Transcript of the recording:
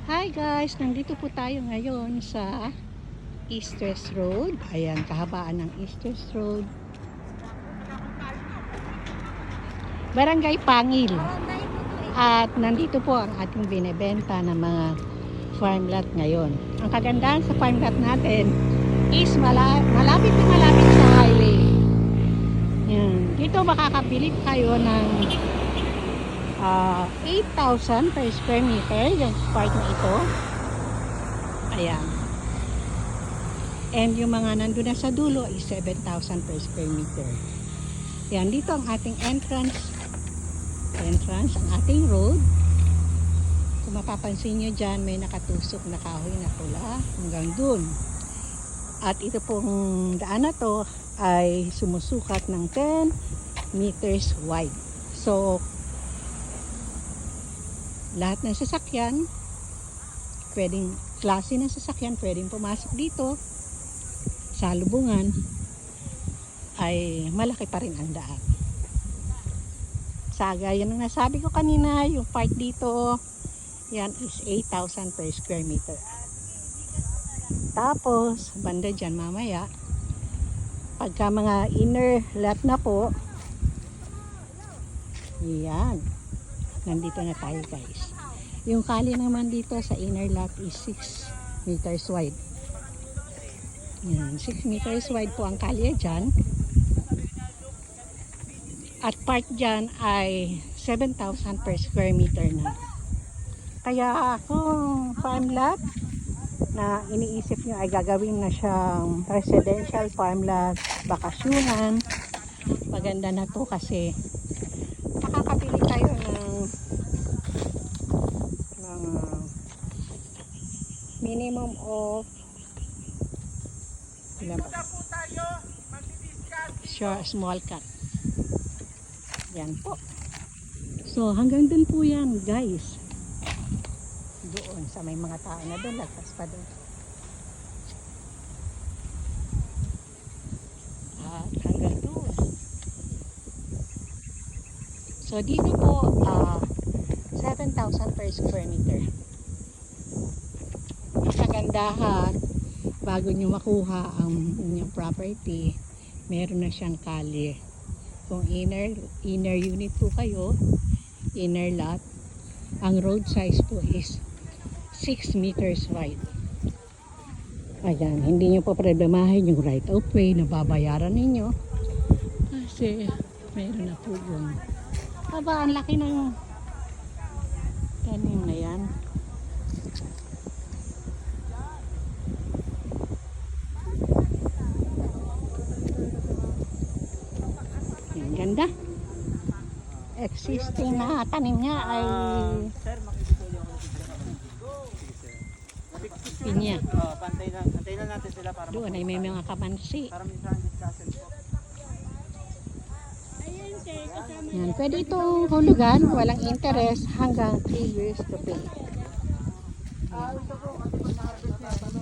Hi guys, nandito po tayo ngayon sa East West Road. Ayan, kahabaan ng East West Road. Barangay Pangil. At nandito po ang ating binebenta ng mga farm lot ngayon. Ang kagandahan sa farm lot natin is malapit na malapit sa highway. Yan. Dito makakabili kayo ng 8,000 per square meter yung part na ito. Ayan. And yung mga nandun na sa dulo is 7,000 per square meter. Yan, dito ang ating entrance, ang ating road. Kung mapapansin nyo dyan, may nakatusok na kahoy na pula hanggang dun. At ito pong daan na to ay sumusukat ng 10 meters wide. So, lahat ng sasakyan, klase ng sasakyan, pwedeng pumasok dito. Sa lubungan ay malaki pa rin ang daan. Gaya ng nasabi ko kanina, yung part dito, yan is 8,000 per square meter. Tapos, banda dyan mamaya, pagka mga inner lot na po, yan, nandito na tayo guys. Yung kali naman dito sa inner lot is 6 meters wide. Yan, 6 meters wide po ang kalye dyan. At part dyan ay 7,000 per square meter na. Kaya kung farm lot na iniisip nyo ay gagawin na siyang residential farm lot, bakasyonan, maganda na to kasi makakabili kayo ng minimum of small cut. Yan po. So hanggang dun po yan guys. Doon sa may mga tao na doon, lagpas pa doon. At hanggang doon. So dito po 7,000 per square meter. Kagandahan, bago nyo makuha ang inyong property, meron na siyang kalye. Kung inner unit po kayo, inner lot, ang road size po is 6 meters wide. Ayan, hindi nyo po problemahin yung right of way na babayaran ninyo kasi meron na po yung ang laki ng tanim na yan. Ganda. Existing na tanim niya ay pinya. Pantay na natin sila para doon ay may mga kamansi. Yan, pwede itong hulugan, walang interest hanggang 3 years to pay.